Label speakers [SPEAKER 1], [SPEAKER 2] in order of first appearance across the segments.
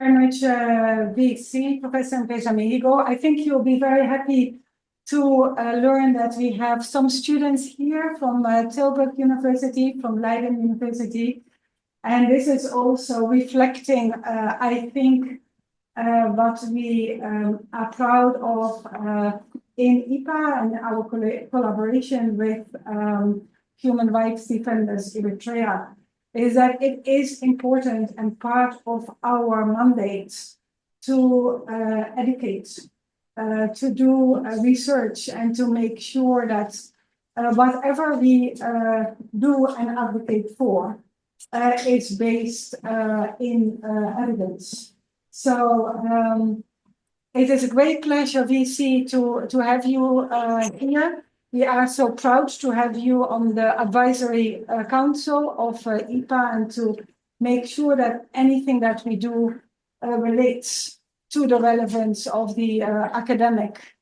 [SPEAKER 1] very much, VC, Professor Mirjam. I think you'll be very happy to learn that we have some students here from Tilburg University, from Leiden University. And this is also reflecting, I think, what we are proud of in EEPA and our collaboration with human rights defenders Eritrea, is that it is important and part of our mandate to educate, to do research, and to make sure that whatever we do and advocate for is based in evidence. So it is a great pleasure, VC, to have you here. We are so proud to have you on the advisory council of EEPA, and to make sure that anything that we do relates to the relevance of the academic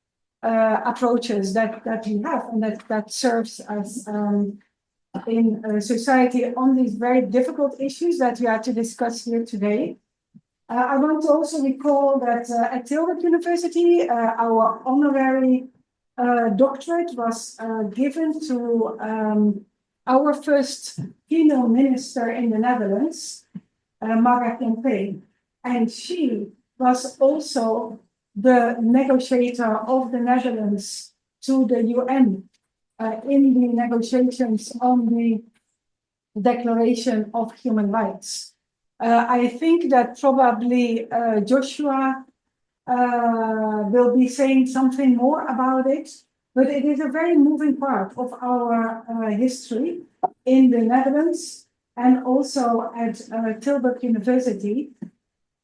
[SPEAKER 1] approaches that we have, and that serves us in society on these very difficult issues that we are to discuss here today. I want to also recall that at Tilburg University, our honorary doctorate was given to our first female minister in the Netherlands, Mirjam, and she was also the negotiator of the Netherlands to the UN in the negotiations on the Declaration of Human Rights. I think that probably Joshua will be saying something more about it, but it is a very moving part of our history in the Netherlands and also at Tilburg University.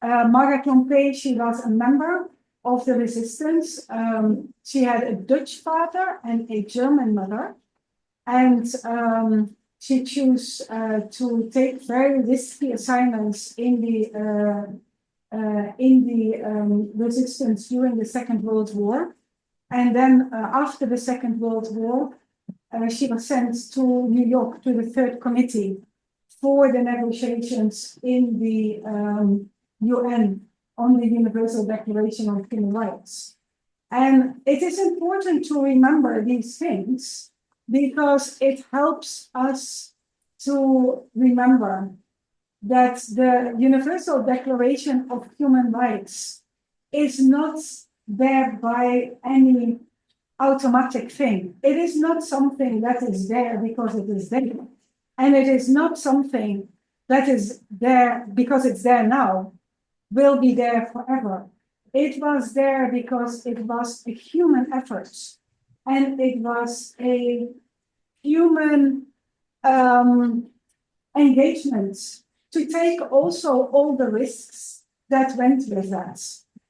[SPEAKER 1] Mirjam, she was a member of the resistance. She had a Dutch father and a German mother, and she chose to take very risky assignments in the resistance during the Second World War. And then after the Second World War, she was sent to New York to the Third Committee for the negotiations in the UN on the Universal Declaration of Human Rights. And it is important to remember these things, because it helps us to remember that the Universal Declaration of Human Rights is not there by any automatic thing. It is not something that is there because it is there. And it is not something that is there because it's there now, will be there forever. It was there because it was a human effort. And it was a human engagement to take also all the risks that went with that.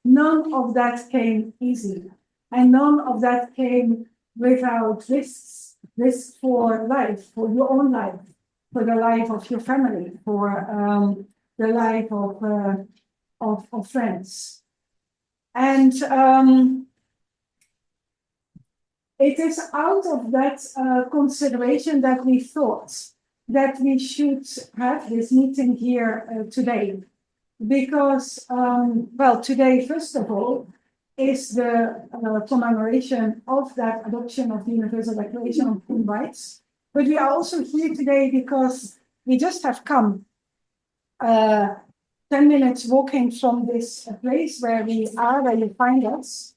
[SPEAKER 1] None of that came easy. And none of that came without risks. Risks for life, for your own life, for the life of your family, for the life of friends. And it is out of that consideration that we thought that we should have this meeting here today. Because, well, today, first of all, is the commemoration of that adoption of the Universal Declaration of Human Rights. But we are also here today because we just have come 10 minutes walking from this place where we are, where you find us.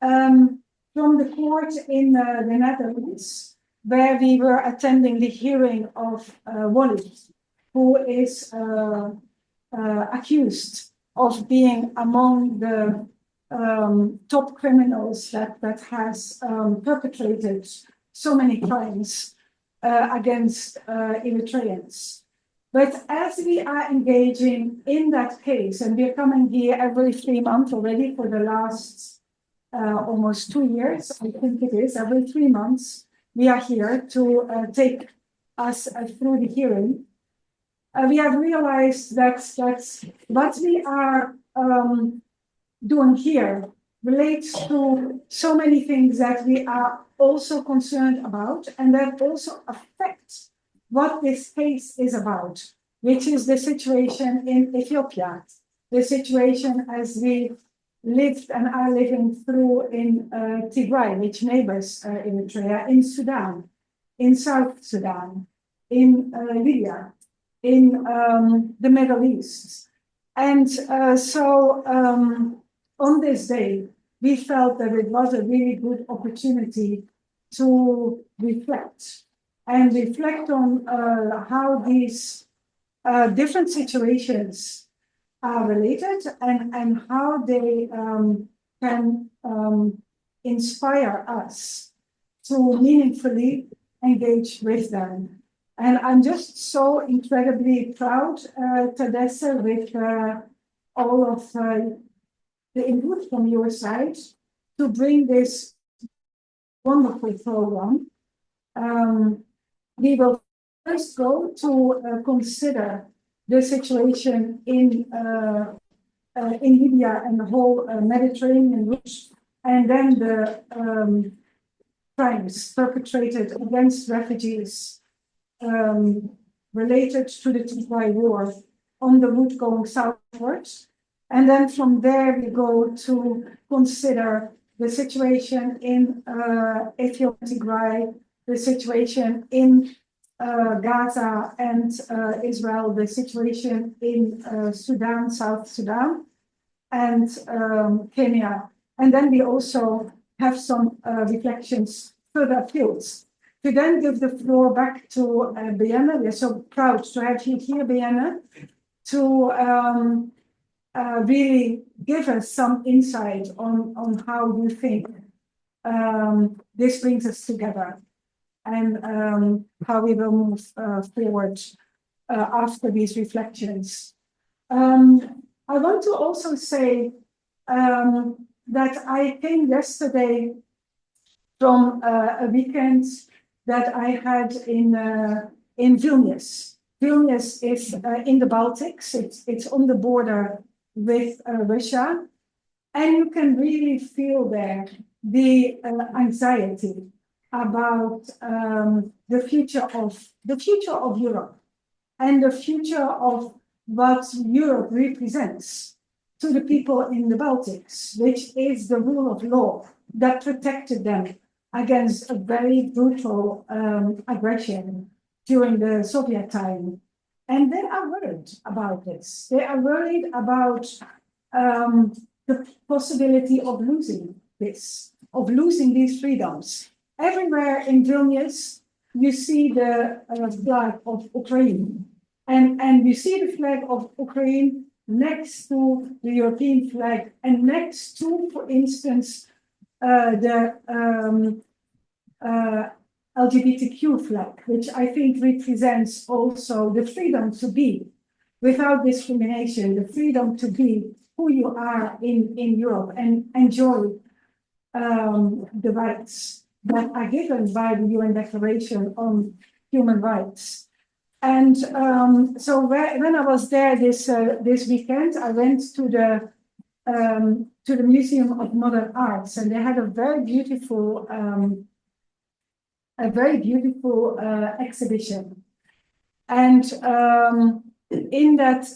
[SPEAKER 1] From the court in the Netherlands, where we were attending the hearing of Wally, who is accused of being among the top criminals that has perpetrated so many crimes against Eritreans. But as we are engaging in that case, and we're coming here every 3 months already for the last almost 2 years, I think it is, every 3 months, we are here to take us through the hearing. We have realized that what we are doing here relates to so many things that we are also concerned about, and that also affect what this case is about, which is the situation in Ethiopia. the situation as we lived and are living through in Tigray, which neighbors Eritrea, in Sudan, in South Sudan, in Libya, in the Middle East. And on this day, we felt that it was a really good opportunity to reflect on how these different situations are related and how they can inspire us to meaningfully engage with them. And I'm just so incredibly proud, Tadessa, with all of the input from your side to bring this wonderful program. We will first go to consider the situation in Libya and the whole Mediterranean route, and then the crimes perpetrated against refugees related to the Tigray war on the route going southwards. And then from there, we go to consider the situation in Ethiopia, Tigray, the situation in Gaza and Israel, the situation in Sudan, South Sudan, and Kenya. And then we also have some reflections further afield. To then give the floor back to Bianna. We're so proud to have you here, Bianna, to really give us some insight on how you think this brings us together and how we will move forward after these reflections. I want to also say that I came yesterday from a weekend that I had in Vilnius. Vilnius is in the Baltics. It's on the border with Russia, and you can really feel there the anxiety about the future of Europe and the future of what Europe represents to the people in the Baltics, which is the rule of law that protected them against a very brutal aggression during the Soviet time. And they are worried about this. They are worried about the possibility of losing this, of losing these freedoms. Everywhere in Vilnius, you see the flag of Ukraine. And you see the flag of Ukraine next to the European flag and next to, for instance, the LGBTQ flag, which I think represents also the freedom to be without discrimination, the freedom to be who you are in Europe and enjoy the rights that are given by the UN Declaration on Human Rights. And so when I was there this weekend, I went to the Museum of Modern Arts, and they had a very beautiful exhibition. And in that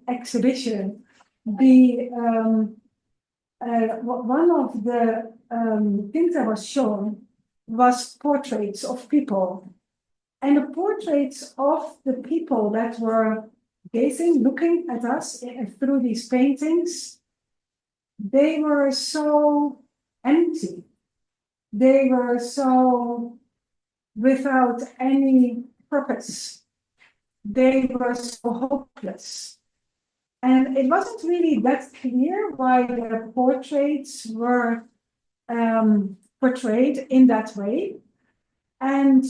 [SPEAKER 1] exhibition, one of the things that was shown was portraits of people. And the portraits of the people that were looking at us through these paintings, they were so empty. They were so without any purpose. They were so hopeless. And it wasn't really that clear why the portraits were portrayed in that way. And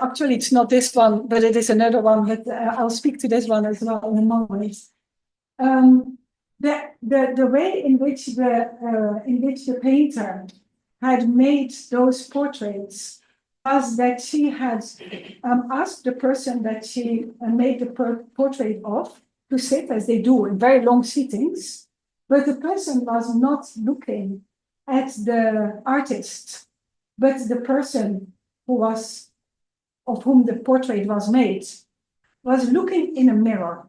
[SPEAKER 1] actually, it's not this one, but it is another one, but I'll speak to this one as well in a moment. The way in which the painter had made those portraits was that she had asked the person that she made the portrait of to sit, as they do in very long sittings, but the person was not looking at the artist, but the person of whom the portrait was made. was looking in a mirror.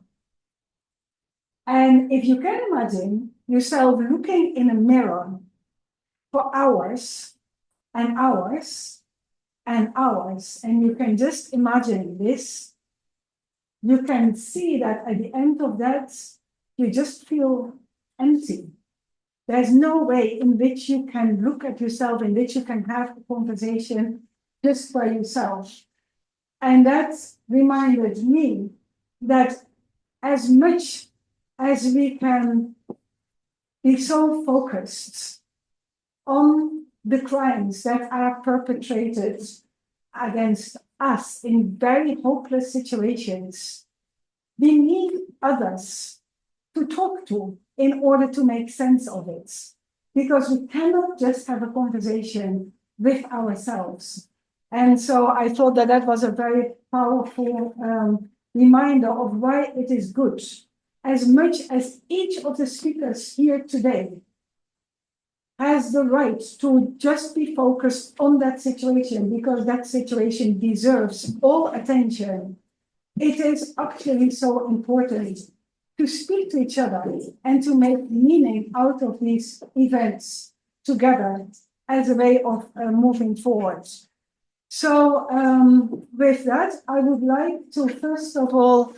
[SPEAKER 1] And if you can imagine yourself looking in a mirror for hours and hours and hours, and you can just imagine this, you can see that at the end of that, you just feel empty. There's no way in which you can look at yourself, in which you can have a conversation just by yourself. And that reminded me that as much as we can be so focused on the crimes that are perpetrated against us in very hopeless situations, we need others to talk to in order to make sense of it. Because we cannot just have a conversation with ourselves. And so I thought that that was a very powerful reminder of why it is good, as much as each of the speakers here today has the right to just be focused on that situation, because that situation deserves all attention. It is actually so important to speak to each other and to make meaning out of these events together as a way of moving forward. So with that, I would like to first of all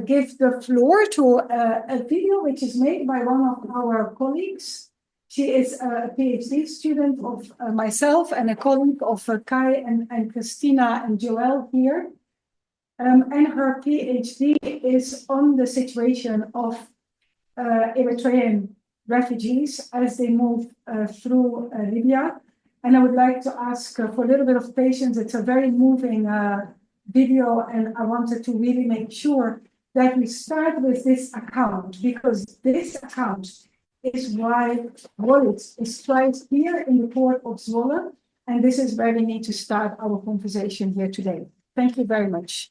[SPEAKER 1] give the floor to a video which is made by one of our colleagues. She is a PhD student of myself and a colleague of Kai and Christina and Joelle here. And her PhD is on the situation of Eritrean refugees as they move through Libya. And I would like to ask for a little bit of patience. It's a very moving video, and I wanted to really make sure that we start with this account, because this account is why Walid is tried here in the court of Zwolle, and this is where we need to start our conversation here today. Thank you very much.